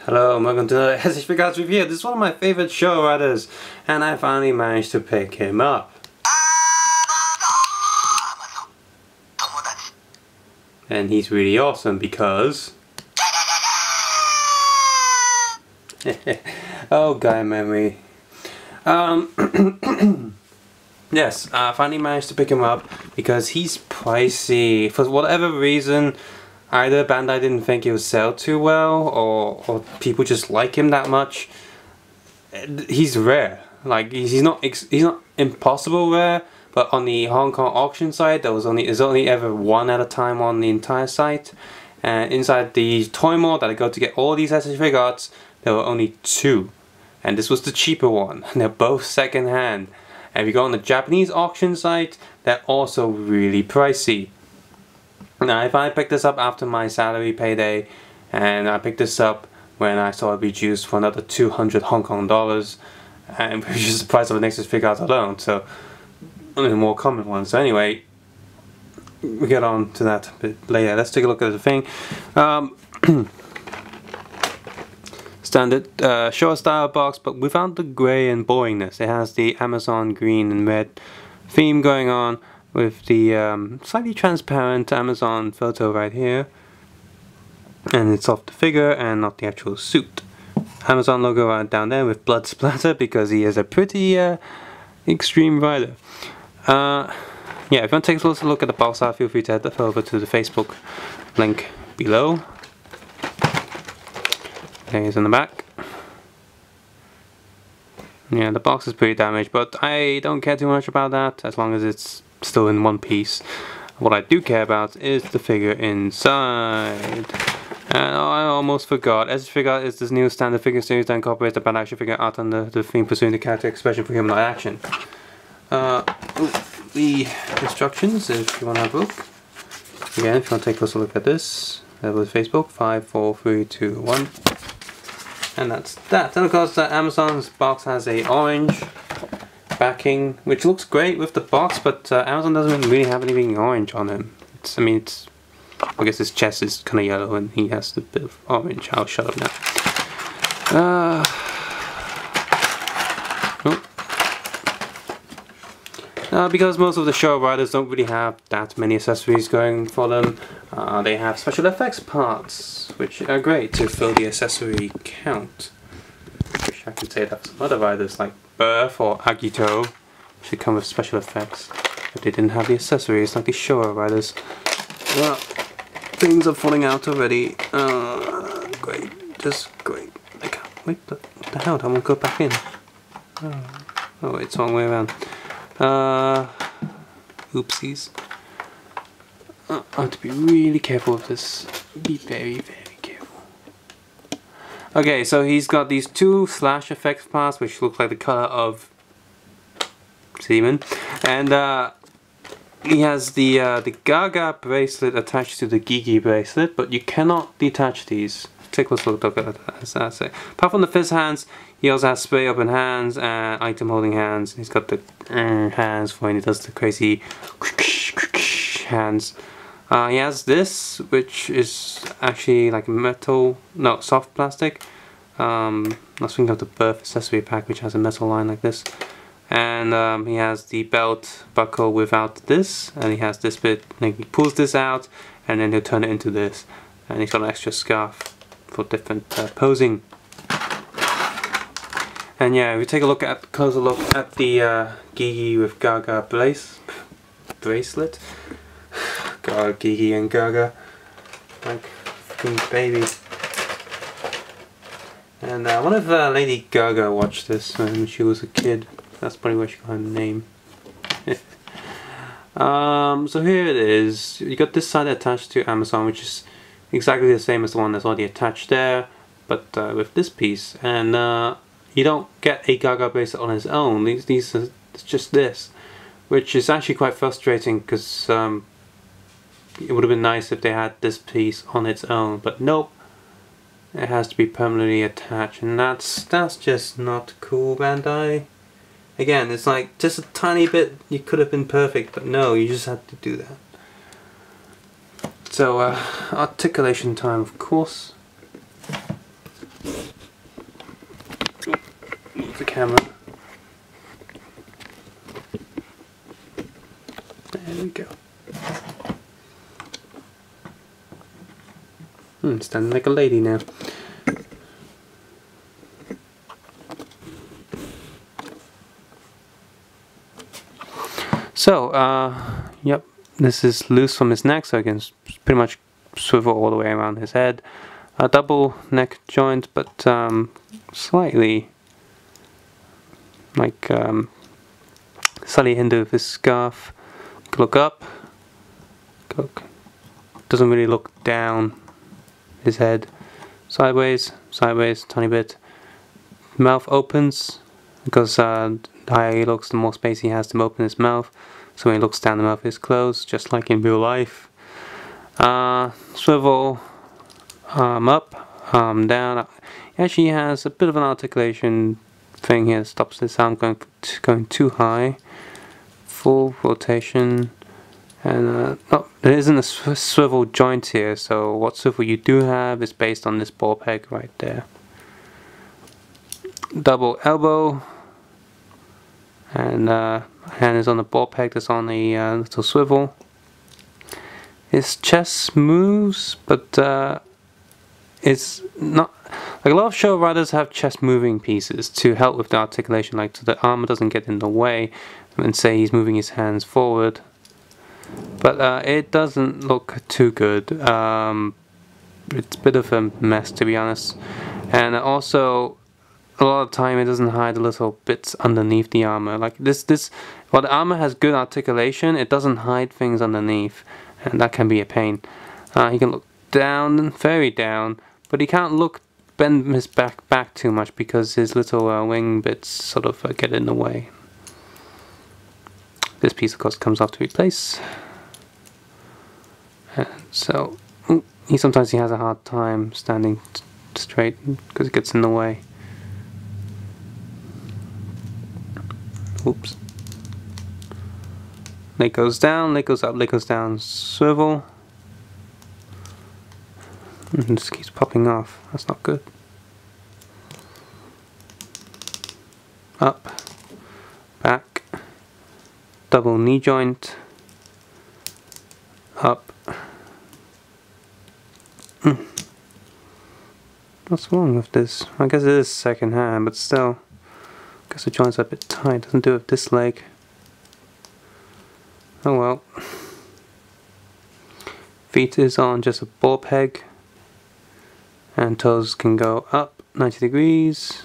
Hello and welcome to the Figuarts review. This is one of my favorite show writers and I finally managed to pick him up. And he's really awesome because... oh, guy memory. Yes, I finally managed to pick him up because he's pricey. For whatever reason, either Bandai didn't think he would sell too well, or people just like him that much. He's rare. Like he's not impossible rare, but on the Hong Kong auction site, there's only ever one at a time on the entire site. And inside the toy mall that I go to get all these SS Figuarts, there were only two, and this was the cheaper one. And they're both second hand. And if you go on the Japanese auction site, they're also really pricey. Now, if I picked this up after my salary payday, and I picked this up when I saw it reduced for another 200 Hong Kong dollars, and which is the price of the Nexus Figuarts alone, so only the more common ones. So anyway, we get on to that a bit later. Let's take a look at the thing. Standard show style box, but without the grey and boringness. It has the Amazon green and red theme going on, with the slightly transparent Amazon photo right here, and it's of the figure and not the actual suit. Amazon logo right down there with blood splatter because he is a pretty extreme rider. Yeah, if you want to take a closer look at the box art, feel free to head over to the Facebook link below. There he is in the back. Yeah, the box is pretty damaged, but I don't care too much about that as long as it's still in one piece. What I do care about is the figure inside. And I almost forgot, SS Figuarts is this new standard figure series that incorporates the bad action figure art under the theme pursuing the character expression for human action. The instructions, if you want to have a look. Again, if you want to take a closer look at this, that was Facebook 5, 4, 3, 2, 1. And that's that. And of course, Amazon's box has a orange backing, which looks great with the box, but Amazon doesn't really have anything orange on him. I guess his chest is kind of yellow and he has a bit of orange. I'll shut up now. Because most of the show riders don't really have that many accessories going for them, they have special effects parts, which are great to fill the accessory count. Wish I could say that for some other riders like Birth or Agito should come with special effects, but they didn't have the accessories like the Showa riders. Well, things are falling out already. Great, just great. I can't wait. What the hell? I won't go back in. Oh, it's the wrong way around. Oopsies. I have to be really careful with this. Be very, very careful. Okay, so he's got these two slash effects parts, which look like the color of semen, and he has the Gaga bracelet attached to the Gigi bracelet, but you cannot detach these. Take a look at that. Apart from the fist hands, he also has spray open hands and item holding hands. He's got the hands for when he does the crazy hands. He has this, which is actually like metal, no, soft plastic. I was thinking of the Birth accessory pack, which has a metal line like this. And he has the belt buckle without this, and he has this bit, and he pulls this out, and then he'll turn it into this. And he's got an extra scarf for different posing. And yeah, if we take a closer look at the Gigi with Gaga bracelet. God, Gigi and Gaga, like fucking baby. And I wonder if Lady Gaga watched this when she was a kid. That's probably where she got her name. So here it is. You got this side attached to Amazon, which is exactly the same as the one that's already attached there, but with this piece. And you don't get a Gaga bracelet on its own. It's just this, which is actually quite frustrating because it would have been nice if they had this piece on its own, but nope. It has to be permanently attached, and that's just not cool, Bandai. Again, it's like just a tiny bit. You could have been perfect, but no, you just had to do that. So, articulation time, of course. Move the camera. There we go. Standing like a lady now. So, yep, this is loose from his neck, so I can pretty much swivel all the way around his head. A double neck joint, but slightly like slightly hindered with his scarf. Look up. Look. Doesn't really look down his head. Sideways, sideways, tiny bit. Mouth opens because the higher he looks, the more space he has to open his mouth. So when he looks down, the mouth is closed, just like in real life. Swivel, up, down. He actually has a bit of an articulation thing here that stops the sound going too high. Full rotation, and there isn't a swivel joint here, so what swivel you do have is based on this ball peg right there. Double elbow, and hand is on the ball peg that's on the little swivel. His chest moves, but it's not like a lot of show riders have chest moving pieces to help with the articulation, like so the armor doesn't get in the way and say he's moving his hands forward. But it doesn't look too good. It's a bit of a mess, to be honest. And also, a lot of the time it doesn't hide the little bits underneath the armor. Like while the armor has good articulation, it doesn't hide things underneath, and that can be a pain. He can look down, very down, but he can't bend his back too much because his little wing bits sort of get in the way. This piece of course comes off to replace. And so sometimes he has a hard time standing straight because it gets in the way. Oops. Leg goes down, leg goes up, leg goes down, swivel. And just keeps popping off. That's not good. Up, back, double knee joint, up. What's wrong with this? I guess it is second hand, but still. I guess the joint's a bit tight. Doesn't do it with this leg. Oh well. Feet is on just a ball peg. And toes can go up 90 degrees.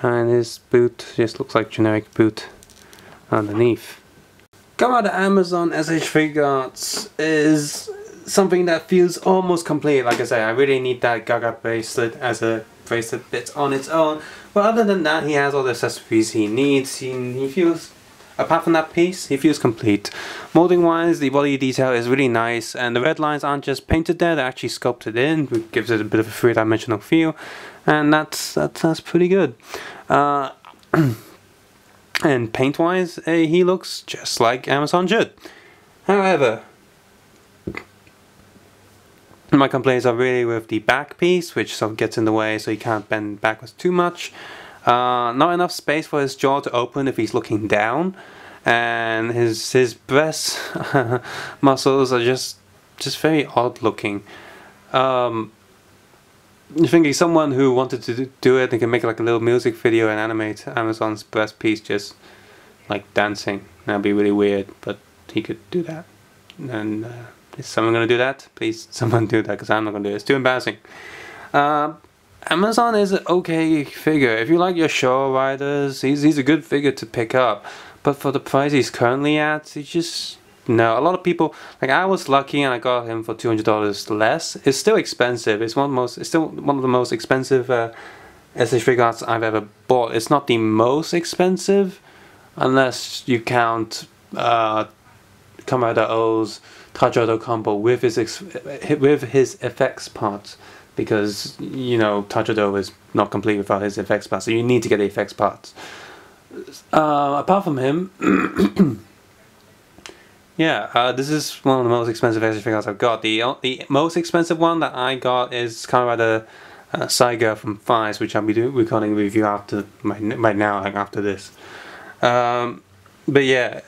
And his boot just looks like generic boot underneath. Kamen Amazon SH Figuarts is something that feels almost complete. Like I say, I really need that Gaga bracelet as a bracelet bit on its own. But other than that, he has all the accessories he needs. He feels, apart from that piece, he feels complete. Molding wise, the body detail is really nice, and the red lines aren't just painted there, they're actually sculpted in, which gives it a bit of a three-dimensional feel, and that's pretty good. And paint wise, he looks just like Amazon should. However, my complaints are really with the back piece, which sort of gets in the way so he can't bend backwards too much. Not enough space for his jaw to open if he's looking down, and his breast muscles are just very odd looking. You're thinking someone who wanted to do it and can make like a little music video and animate Amazon's breast piece just like dancing. That'd be really weird, but he could do that. And is someone gonna do that? Please, someone do that, because I'm not gonna do it. It's too embarrassing. Amazon is an okay figure. If you like your show riders, he's a good figure to pick up. But for the price he's currently at, he's just no. A lot of people, like I was lucky and I got him for $200 less. It's still expensive. It's still one of the most expensive SH Figuarts I've ever bought. It's not the most expensive, unless you count Kamen O's Tajodo combo with his effects parts. Because, you know, Tajodo is not complete without his effects parts, so you need to get the effects parts. Apart from him, yeah, this is one of the most expensive SH Figuarts I've got. The most expensive one that I got is Kamen Saiga from Fires, which I'll be recording a review after right now, like after this. But yeah,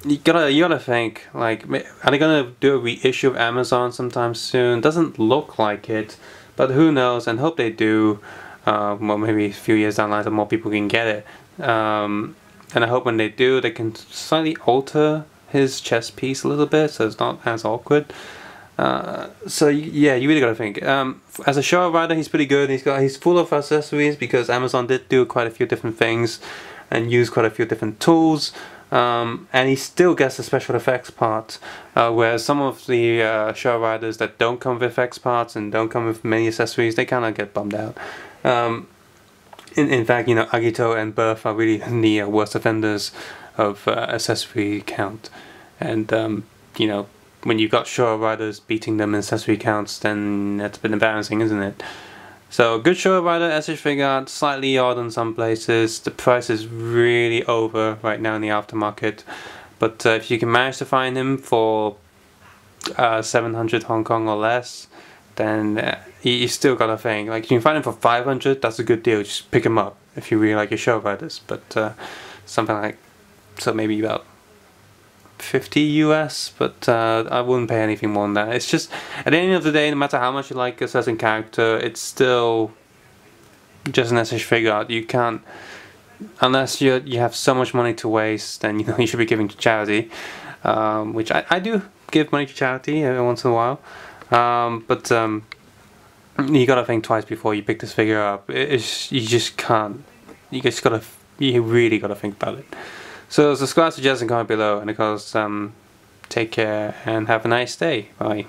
you gotta think, like, are they gonna do a reissue of Amazon sometime soon? Doesn't look like it, but who knows? And hope they do. Well, maybe a few years down the line, so more people can get it. And I hope when they do, they can slightly alter his chest piece a little bit, so it's not as awkward. So yeah, you really gotta think. As a show rider, he's pretty good. He's full of accessories because Amazon did do quite a few different things and use quite a few different tools. And he still gets the special effects part, whereas some of the show riders that don't come with effects parts and don't come with many accessories, they kind of get bummed out. In fact, you know, Agito and Birth are really the worst offenders of accessory count. And you know, when you've got show riders beating them in accessory counts, then that's a bit embarrassing, isn't it? So, good show rider, SH Figuarts, slightly odd in some places. The price is really over right now in the aftermarket. But if you can manage to find him for 700 Hong Kong or less, then you still got a thing. Like, you can find him for 500, that's a good deal. Just pick him up if you really like your show riders. But something like, so maybe about 50 US, but I wouldn't pay anything more than that. It's just, at the end of the day, no matter how much you like a certain character, it's still just an SH Figuart. You can't, unless you have so much money to waste, then you know you should be giving to charity, which I do give money to charity every once in a while. But you gotta think twice before you pick this figure up. You just can't. You really gotta think about it. So subscribe, suggest, and comment below, and of course, take care and have a nice day. Bye.